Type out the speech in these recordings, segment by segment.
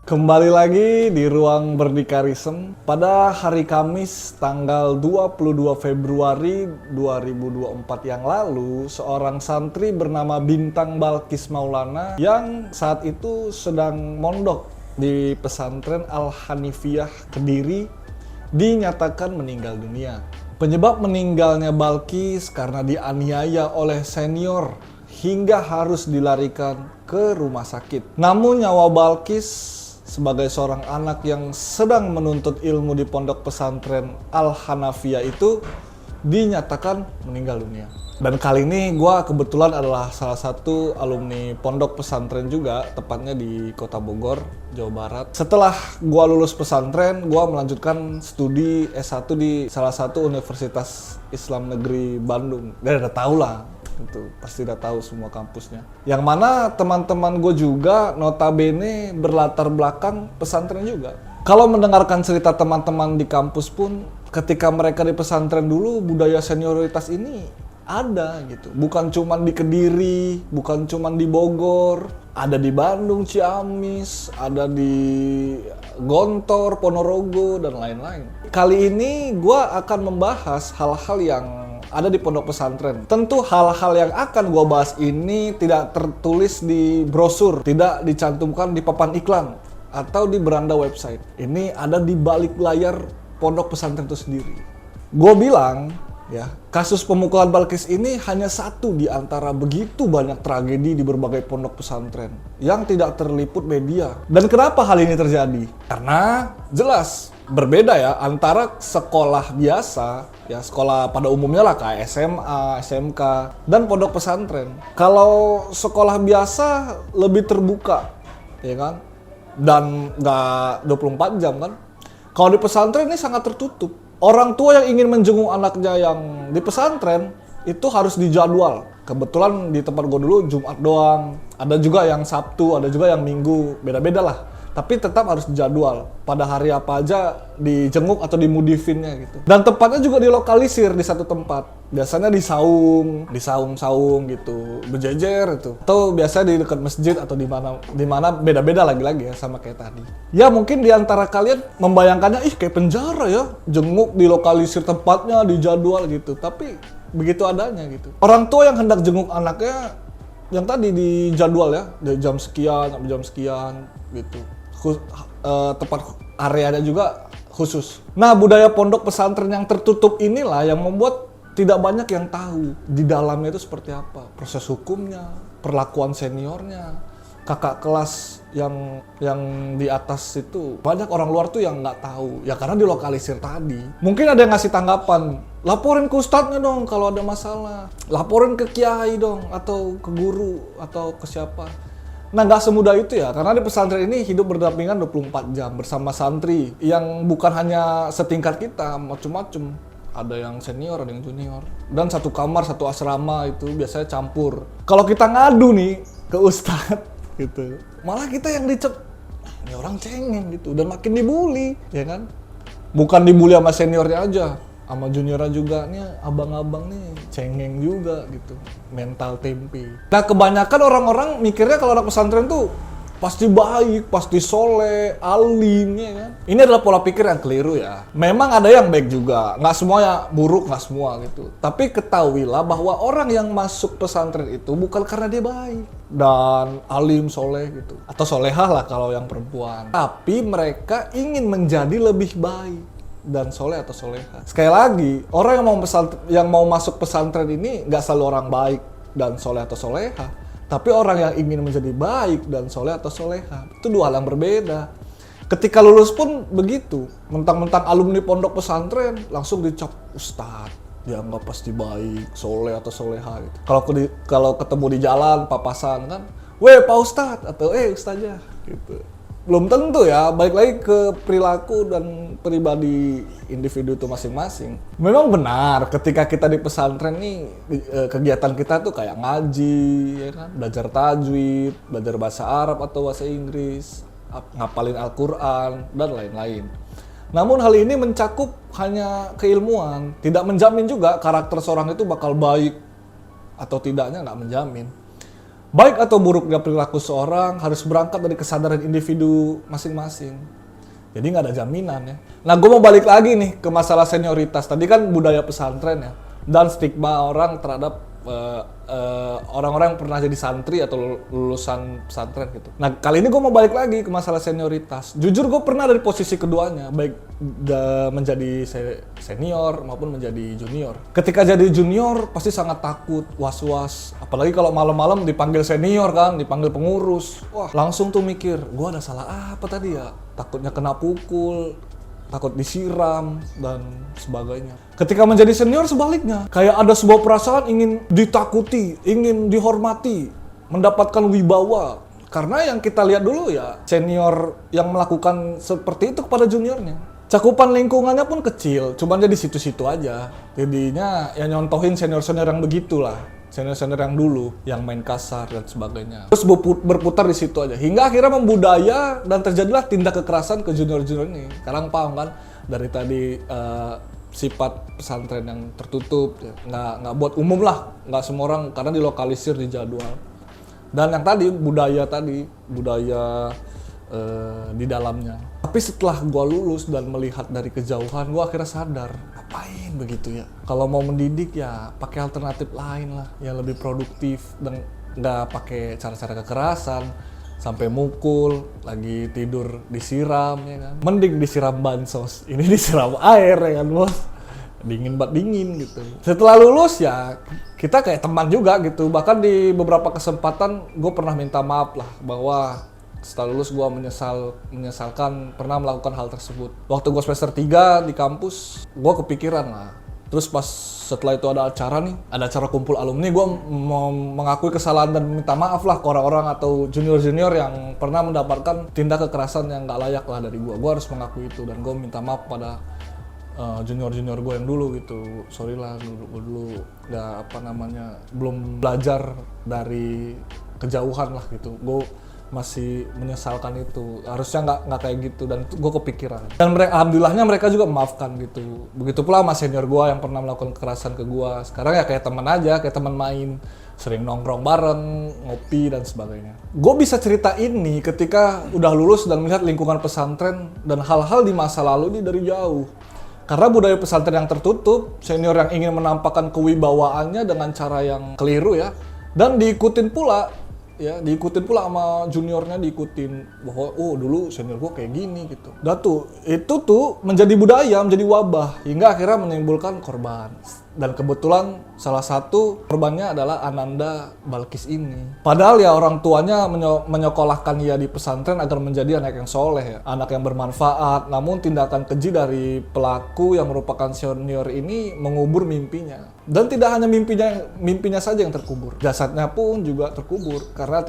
Kembali lagi di Ruang Berdikarism. Pada hari Kamis tanggal 22 Februari 2024 yang lalu, seorang santri bernama Bintang Balkis Maulana yang saat itu sedang mondok di pesantren Al-Hanifiyah Kediri dinyatakan meninggal dunia. Penyebab meninggalnya Balkis karena dianiaya oleh senior hingga harus dilarikan ke rumah sakit. Namun nyawa Balkis sebagai seorang anak yang sedang menuntut ilmu di pondok pesantren Al-Hanafiyah itu dinyatakan meninggal dunia. Dan kali ini gue kebetulan adalah salah satu alumni pondok pesantren juga, tepatnya di Kota Bogor, Jawa Barat. Setelah gue lulus pesantren, gue melanjutkan studi S1 di salah satu Universitas Islam Negeri Bandung. Dan udah tau lah, itu pasti udah tahu semua kampusnya. Yang mana teman-teman gue juga notabene berlatar belakang pesantren juga. Kalau mendengarkan cerita teman-teman di kampus pun, ketika mereka di pesantren dulu, budaya senioritas ini ada gitu. Bukan cuman di Kediri, bukan cuman di Bogor, ada di Bandung, Ciamis, ada di Gontor, Ponorogo, dan lain-lain. Kali ini gue akan membahas hal-hal yang ada di pondok pesantren. Tentu hal-hal yang akan gue bahas ini tidak tertulis di brosur, tidak dicantumkan di papan iklan atau di beranda website. Ini ada di balik layar pondok pesantren itu sendiri. Gue bilang, ya, kasus pemukulan Balkis ini hanya satu di antara begitu banyak tragedi di berbagai pondok pesantren yang tidak terliput media. Dan kenapa hal ini terjadi? Karena jelas berbeda ya antara sekolah biasa, ya sekolah pada umumnya lah kayak SMA, SMK, dan pondok pesantren. Kalau sekolah biasa lebih terbuka, ya kan? Dan nggak 24 jam kan? Kalau di pesantren ini sangat tertutup. Orang tua yang ingin menjenguk anaknya yang di pesantren itu harus dijadwal. Kebetulan di tempat gue dulu Jumat doang. Ada juga yang Sabtu, ada juga yang Minggu. Beda-beda lah. Tapi tetap harus dijadwal. Pada hari apa aja dijenguk atau dimudifinnya gitu. Dan tempatnya juga dilokalisir di satu tempat. Biasanya di saung gitu, berjejer itu. Atau biasanya di dekat masjid atau di mana beda-beda lagi-lagi ya sama kayak tadi. Ya mungkin di antara kalian membayangkannya kayak penjara ya, jenguk dilokalisir tempatnya, dijadwal gitu. Tapi begitu adanya gitu. Orang tua yang hendak jenguk anaknya yang tadi dijadwal ya, dari jam sekian sampai jam sekian gitu. Tempat areanya juga khusus. Nah, budaya pondok pesantren yang tertutup inilah yang membuat tidak banyak yang tahu di dalamnya itu seperti apa. Proses hukumnya, perlakuan seniornya, kakak kelas yang di atas itu. Banyak orang luar tuh yang nggak tahu. Ya karena dilokalisir tadi. Mungkin ada yang ngasih tanggapan, laporin ke ustadznya dong kalau ada masalah. Laporin ke kiai dong, atau ke guru, atau ke siapa. Nah, nggak semudah itu ya, karena di pesantren ini hidup berdampingan 24 jam bersama santri yang bukan hanya setingkat kita, macem-macem. Ada yang senior, ada yang junior. Dan satu kamar, satu asrama itu biasanya campur. Kalau kita ngadu nih ke ustadz gitu, malah kita yang dicep, ini orang cengeng gitu, dan makin dibully, ya kan? Bukan dibully sama seniornya aja, sama juniornya juga, nih abang-abang nih cengeng juga gitu, mental tempe. Nah, kebanyakan orang-orang mikirnya kalau anak pesantren tuh pasti baik, pasti soleh, alim, ya kan? Ini adalah pola pikir yang keliru ya. Memang ada yang baik juga, nggak semuanya buruk, nggak semua gitu. Tapi ketahuilah bahwa orang yang masuk pesantren itu bukan karena dia baik dan alim, soleh gitu, atau solehah lah kalau yang perempuan. Tapi mereka ingin menjadi lebih baik dan soleh atau soleha. Sekali lagi, orang yang mau masuk pesantren ini nggak selalu orang baik dan soleh atau soleha, tapi orang yang ingin menjadi baik dan soleh atau soleha. Itu dua hal yang berbeda. Ketika lulus pun begitu, mentang-mentang alumni pondok pesantren langsung dicap ustadz, dianggap pasti baik, soleh atau soleha gitu. Kalau ketemu di jalan papasan kan, weh pak ustadz atau ustazah gitu. Belum tentu ya, balik lagi ke perilaku dan pribadi individu itu masing-masing. Memang benar ketika kita di pesantren nih, kegiatan kita tuh kayak ngaji, ya kan? Belajar tajwid, belajar bahasa Arab atau bahasa Inggris, ngapalin Al-Quran, dan lain-lain. Namun hal ini mencakup hanya keilmuan, tidak menjamin juga karakter seorang itu bakal baik atau tidaknya, nggak menjamin. Baik atau buruknya perilaku seorang harus berangkat dari kesadaran individu masing-masing. Jadi nggak ada jaminan ya. Nah, gue mau balik lagi nih ke masalah senioritas. Tadi kan budaya pesantren ya, dan stigma orang terhadap orang-orang yang pernah jadi santri atau lulusan pesantren gitu. Nah, kali ini gue mau balik lagi ke masalah senioritas. Jujur gue pernah dari posisi keduanya, baik menjadi senior maupun menjadi junior. Ketika jadi junior pasti sangat takut, was-was. Apalagi kalau malam-malam dipanggil senior kan, dipanggil pengurus. Wah, langsung tuh mikir, gue ada salah apa tadi ya? Takutnya kena pukul, takut disiram, dan sebagainya. Ketika menjadi senior sebaliknya, kayak ada sebuah perasaan ingin ditakuti, ingin dihormati, mendapatkan wibawa. Karena yang kita lihat dulu ya, senior yang melakukan seperti itu kepada juniornya. Cakupan lingkungannya pun kecil, cuman jadi situ-situ aja. Jadinya ya nyontohin senior-senior yang begitulah. Senior-senior yang dulu, yang main kasar dan sebagainya. Terus berputar di situ aja. Hingga akhirnya membudaya dan terjadilah tindak kekerasan ke junior-junior ini. Sekarang paham kan? Dari tadi sifat pesantren yang tertutup, ya. Nggak buat umum lah. Nggak semua orang, karena dilokalisir di jadwal. Dan yang tadi, budaya di dalamnya. Tapi setelah gue lulus dan melihat dari kejauhan, gue akhirnya sadar, ngapain begitu ya? Kalau mau mendidik ya pakai alternatif lain lah, yang lebih produktif dan nggak pakai cara-cara kekerasan, sampai mukul, lagi tidur disiram ya kan. Mending disiram bansos, ini disiram air ya kan bos. Dingin gitu. Setelah lulus ya kita kayak teman juga gitu. Bahkan di beberapa kesempatan gue pernah minta maaf lah bahwa setelah lulus gue menyesalkan pernah melakukan hal tersebut. Waktu gue semester 3 di kampus, gue kepikiran lah. Terus pas setelah itu ada acara kumpul alumni, gue mau mengakui kesalahan dan minta maaf lah ke orang-orang atau junior-junior yang pernah mendapatkan tindak kekerasan yang gak layak lah dari gue. Gue harus mengakui itu dan gue minta maaf pada junior-junior gue yang dulu gitu. Sorry lah, dulu gak belum belajar dari kejauhan lah gitu. Gue masih menyesalkan itu, harusnya nggak kayak gitu, dan gue kepikiran. Dan alhamdulillahnya mereka juga memaafkan gitu. Begitu pula sama senior gue yang pernah melakukan kekerasan ke gue. Sekarang ya kayak teman aja, kayak teman main, sering nongkrong bareng, ngopi dan sebagainya. Gue bisa cerita ini ketika udah lulus dan melihat lingkungan pesantren dan hal-hal di masa lalu ini dari jauh. Karena budaya pesantren yang tertutup, senior yang ingin menampakkan kewibawaannya dengan cara yang keliru ya, dan diikutin pula sama juniornya, diikutin bahwa oh dulu senior gua kayak gini gitu. Dan itu tuh menjadi budaya, menjadi wabah hingga akhirnya menimbulkan korban. Dan kebetulan salah satu korbannya adalah Ananda Balkis ini. Padahal ya orang tuanya menyekolahkan ia di pesantren agar menjadi anak yang soleh ya, anak yang bermanfaat. Namun tindakan keji dari pelaku yang merupakan senior ini mengubur mimpinya. Dan tidak hanya mimpinya saja yang terkubur, jasadnya pun juga terkubur karena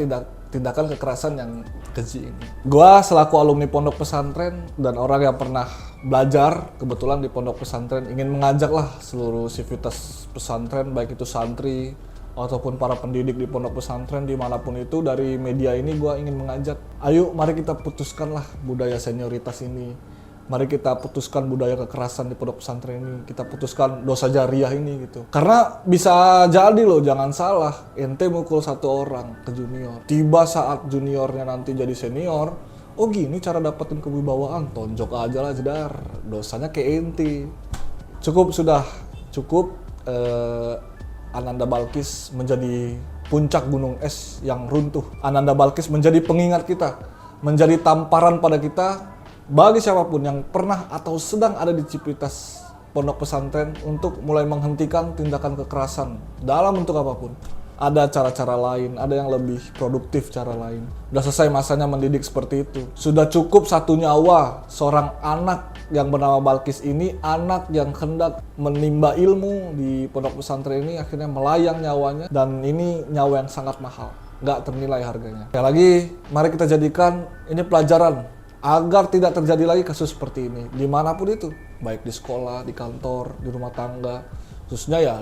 tindakan kekerasan yang keji ini. Gua selaku alumni pondok pesantren dan orang yang pernah belajar kebetulan di pondok pesantren ingin mengajaklah seluruh sivitas pesantren, baik itu santri ataupun para pendidik di pondok pesantren dimanapun itu, dari media ini gua ingin mengajak, ayo mari kita putuskanlah budaya senioritas ini. Mari kita putuskan budaya kekerasan di pondok pesantren ini. Kita putuskan dosa jariah ini gitu. Karena bisa jadi loh, jangan salah, ente mukul satu orang ke junior. Tiba saat juniornya nanti jadi senior, oh gini cara dapetin kewibawaan, tonjok aja lah jedar. Dosanya ke ente. Cukup Ananda Balkis menjadi puncak gunung es yang runtuh. Ananda Balkis menjadi pengingat kita, menjadi tamparan pada kita, bagi siapapun yang pernah atau sedang ada di civitas pondok pesantren untuk mulai menghentikan tindakan kekerasan dalam bentuk apapun. Ada cara-cara lain, ada yang lebih produktif cara lain. Udah selesai masanya mendidik seperti itu. Sudah cukup satu nyawa seorang anak yang bernama Balkis ini, anak yang hendak menimba ilmu di pondok pesantren ini akhirnya melayang nyawanya, dan ini nyawa yang sangat mahal, nggak ternilai harganya. Sekali lagi, mari kita jadikan ini pelajaran agar tidak terjadi lagi kasus seperti ini dimanapun itu, baik di sekolah, di kantor, di rumah tangga, khususnya ya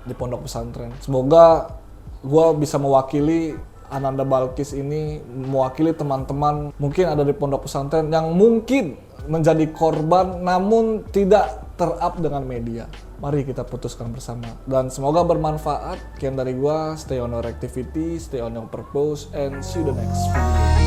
di pondok pesantren. Semoga gue bisa mewakili Ananda Balkis ini, mewakili teman-teman mungkin ada di pondok pesantren yang mungkin menjadi korban namun tidak ter-up dengan media. Mari kita putuskan bersama. Dan semoga bermanfaat. Sekian dari gua, stay on your activity, stay on your purpose, and see you the next video.